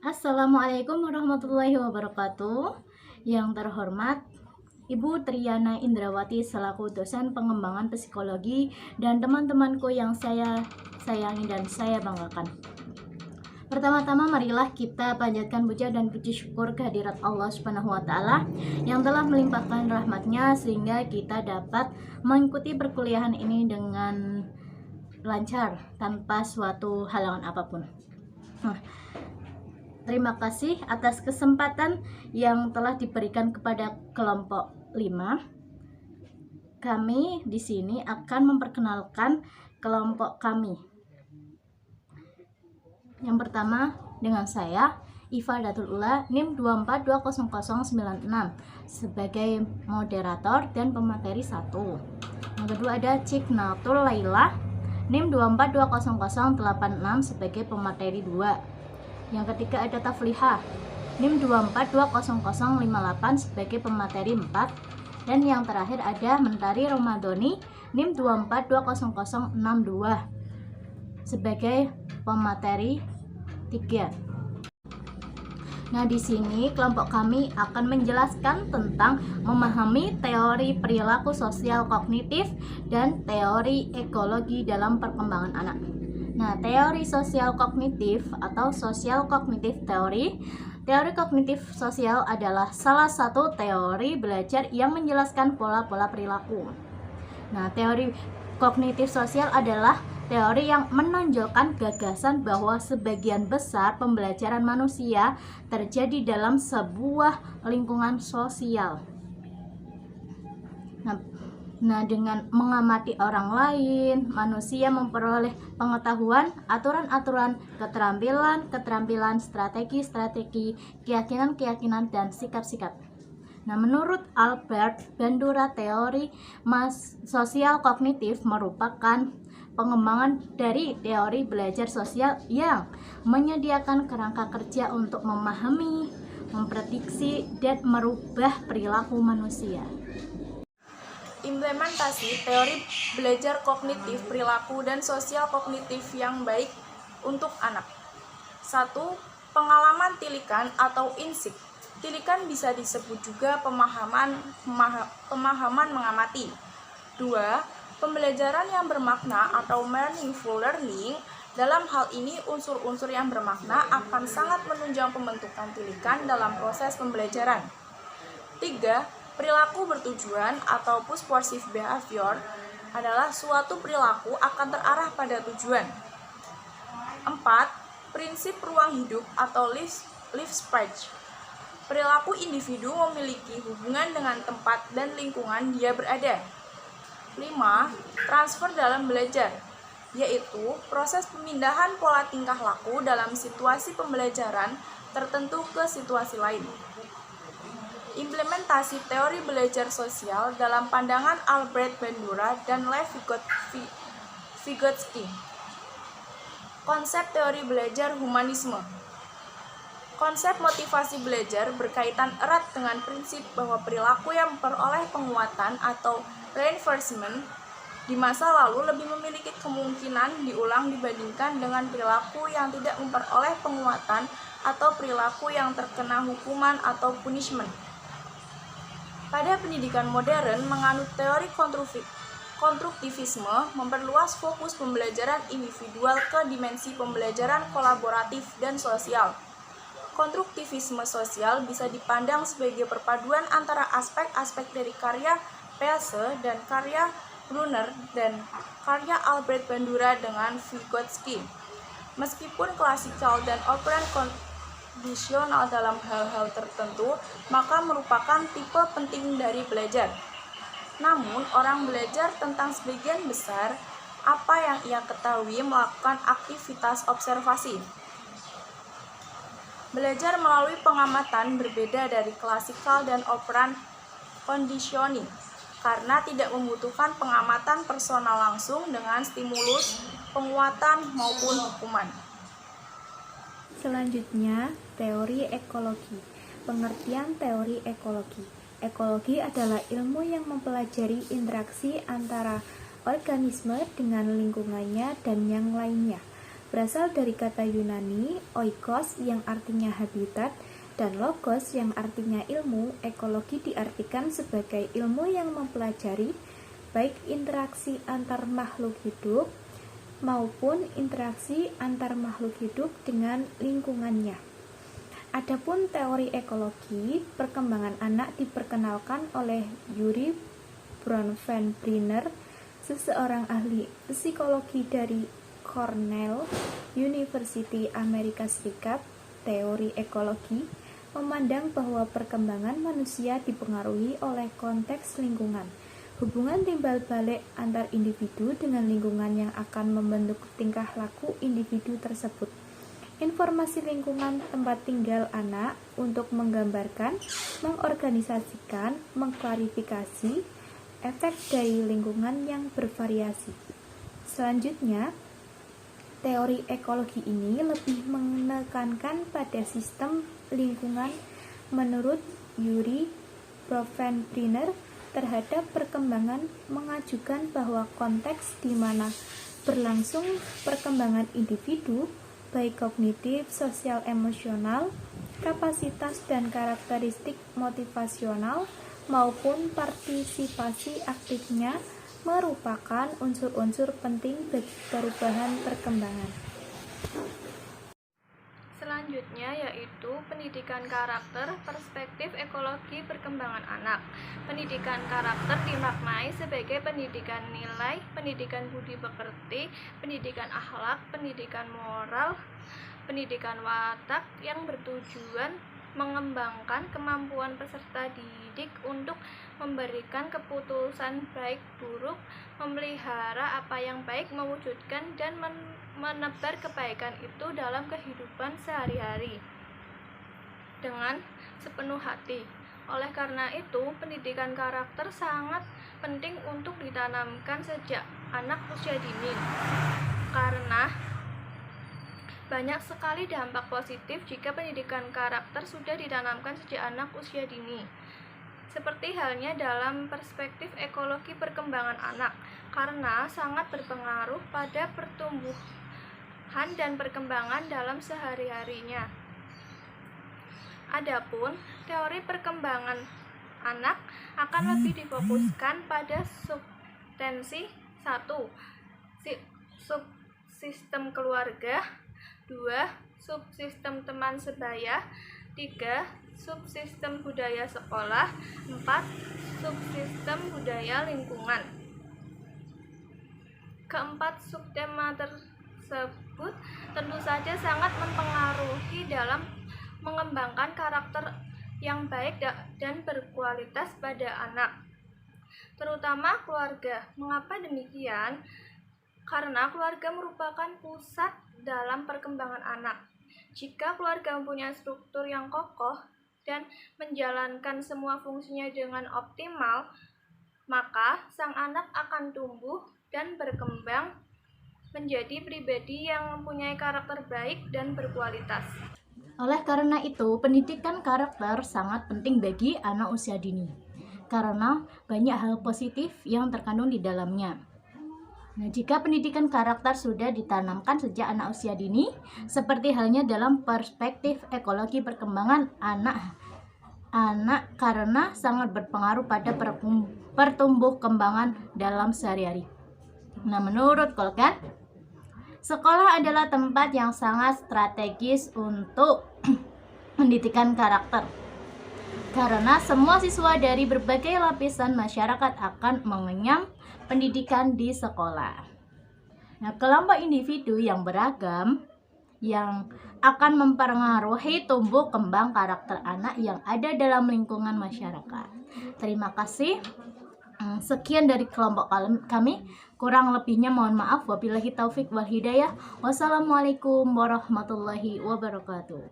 Assalamualaikum warahmatullahi wabarakatuh. Yang terhormat Ibu Triana Indrawati selaku dosen pengembangan psikologi dan teman-temanku yang saya sayangi dan saya banggakan. Pertama-tama marilah kita panjatkan puja dan puji syukur kehadirat Allah Subhanahu wa taala yang telah melimpahkan rahmatnya sehingga kita dapat mengikuti perkuliahan ini dengan lancar tanpa suatu halangan apapun. Terima kasih atas kesempatan yang telah diberikan kepada kelompok 5. Kami di sini akan memperkenalkan kelompok kami. Yang pertama dengan saya Ifadatul Ula NIM 2420096 sebagai moderator dan pemateri 1. Yang kedua ada Ciknatul Laila NIM 2420086 sebagai pemateri 2. Yang ketiga ada Tafliha NIM 2420058 sebagai pemateri 4. Dan yang terakhir ada Mentari Romadhoni NIM 2420062 sebagai pemateri 3. Nah, di sini kelompok kami akan menjelaskan tentang memahami teori perilaku sosial kognitif dan teori ekologi dalam perkembangan anak. Nah, teori sosial kognitif atau social cognitive theory. Teori kognitif sosial adalah salah satu teori belajar yang menjelaskan pola-pola perilaku. Nah, teori kognitif sosial adalah teori yang menonjolkan gagasan bahwa sebagian besar pembelajaran manusia terjadi dalam sebuah lingkungan sosial. Nah, dengan mengamati orang lain, manusia memperoleh pengetahuan, aturan-aturan, keterampilan, strategi-strategi, keyakinan-keyakinan, dan sikap-sikap. Nah, menurut Albert Bandura, teori sosial kognitif merupakan pengembangan dari teori belajar sosial yang menyediakan kerangka kerja untuk memahami, memprediksi, dan merubah perilaku manusia. Implementasi teori belajar kognitif, perilaku, dan sosial kognitif yang baik untuk anak. 1. Pengalaman tilikan atau insik. Tilikan bisa disebut juga pemahaman mengamati. 2. Pembelajaran yang bermakna atau meaningful learning. Dalam hal ini, unsur-unsur yang bermakna akan sangat menunjang pembentukan tilikan dalam proses pembelajaran. 3. Perilaku bertujuan atau purposive behavior adalah suatu perilaku akan terarah pada tujuan. 4. Prinsip ruang hidup atau life space. Perilaku individu memiliki hubungan dengan tempat dan lingkungan dia berada. 5. Transfer dalam belajar, yaitu proses pemindahan pola tingkah laku dalam situasi pembelajaran tertentu ke situasi lain. Implementasi teori belajar sosial dalam pandangan Albert Bandura dan Lev Vygotsky. Konsep teori belajar humanisme. Konsep motivasi belajar berkaitan erat dengan prinsip bahwa perilaku yang memperoleh penguatan atau reinforcement di masa lalu lebih memiliki kemungkinan diulang dibandingkan dengan perilaku yang tidak memperoleh penguatan atau perilaku yang terkena hukuman atau punishment. Pada pendidikan modern, menganut teori konstruktivisme memperluas fokus pembelajaran individual ke dimensi pembelajaran kolaboratif dan sosial. Konstruktivisme sosial bisa dipandang sebagai perpaduan antara aspek-aspek dari karya Peirce dan karya Brunner dan karya Albert Bandura dengan Vygotsky. Meskipun klasikal dan operant kondisional dalam hal-hal tertentu, maka merupakan tipe penting dari belajar. Namun, orang belajar tentang sebagian besar apa yang ia ketahui melakukan aktivitas observasi. Belajar melalui pengamatan berbeda dari klasikal dan operant conditioning karena tidak membutuhkan pengamatan personal langsung dengan stimulus, penguatan, maupun hukuman. Selanjutnya, teori ekologi. Pengertian teori ekologi. Ekologi adalah ilmu yang mempelajari interaksi antara organisme dengan lingkungannya dan yang lainnya. berasal dari kata Yunani oikos yang artinya habitat dan logos yang artinya ilmu. Ekologi diartikan sebagai ilmu yang mempelajari baik interaksi antar makhluk hidup maupun interaksi antar makhluk hidup dengan lingkungannya. Adapun teori ekologi perkembangan anak diperkenalkan oleh Yuri Bronfenbrenner, seseorang ahli psikologi dari Cornell University Amerika Serikat. Teori ekologi memandang bahwa perkembangan manusia dipengaruhi oleh konteks lingkungan. Hubungan timbal balik antar individu dengan lingkungan yang akan membentuk tingkah laku individu tersebut. Informasi lingkungan tempat tinggal anak untuk menggambarkan, mengorganisasikan, mengklarifikasi efek dari lingkungan yang bervariasi. Selanjutnya, teori ekologi ini lebih menekankan pada sistem lingkungan menurut Yuri Bronfenbrenner terhadap perkembangan mengajukan bahwa konteks di mana berlangsung perkembangan individu, baik kognitif, sosial, emosional, kapasitas dan karakteristik motivasional maupun partisipasi aktifnya merupakan unsur-unsur penting bagi perubahan perkembangan. Selanjutnya yaitu pendidikan karakter, perspektif ekologi perkembangan anak. Pendidikan karakter dimaknai sebagai pendidikan nilai, pendidikan budi pekerti, pendidikan akhlak, pendidikan moral, pendidikan watak yang bertujuan mengembangkan kemampuan peserta didik untuk memberikan keputusan baik buruk, memelihara apa yang baik, mewujudkan dan menebar kebaikan itu dalam kehidupan sehari-hari dengan sepenuh hati. Oleh karena itu, pendidikan karakter sangat penting untuk ditanamkan sejak anak usia dini, karena banyak sekali dampak positif jika pendidikan karakter sudah ditanamkan sejak anak usia dini. Seperti halnya dalam perspektif ekologi perkembangan anak, karena sangat berpengaruh pada pertumbuhan dan perkembangan dalam sehari-harinya. Adapun teori perkembangan anak akan lebih difokuskan pada subtensi 1. Subsistem keluarga, 2. Subsistem teman sebaya, 3. Subsistem budaya sekolah, 4. Subsistem budaya lingkungan. Keempat subtema tersebut tentu saja sangat mempengaruhi dalam mengembangkan karakter yang baik dan berkualitas pada anak, terutama keluarga. Mengapa demikian? Karena keluarga merupakan pusat dalam perkembangan anak. Jika keluarga mempunyai struktur yang kokoh dan menjalankan semua fungsinya dengan optimal, maka sang anak akan tumbuh dan berkembang menjadi pribadi yang mempunyai karakter baik dan berkualitas. Oleh karena itu, pendidikan karakter sangat penting bagi anak usia dini, karena banyak hal positif yang terkandung di dalamnya. Nah, jika pendidikan karakter sudah ditanamkan sejak anak usia dini, seperti halnya dalam perspektif ekologi perkembangan anak karena sangat berpengaruh pada pertumbuh kembangan dalam sehari-hari. Nah, menurut Kolkan, sekolah adalah tempat yang sangat strategis untuk pendidikan karakter, karena semua siswa dari berbagai lapisan masyarakat akan mengenyam pendidikan di sekolah. Nah, kelompok individu yang beragam yang akan mempengaruhi tumbuh kembang karakter anak yang ada dalam lingkungan masyarakat. Terima kasih. Sekian dari kelompok kami. Kurang lebihnya mohon maaf. Wabillahi taufik wal hidayah. Wassalamualaikum warahmatullahi wabarakatuh.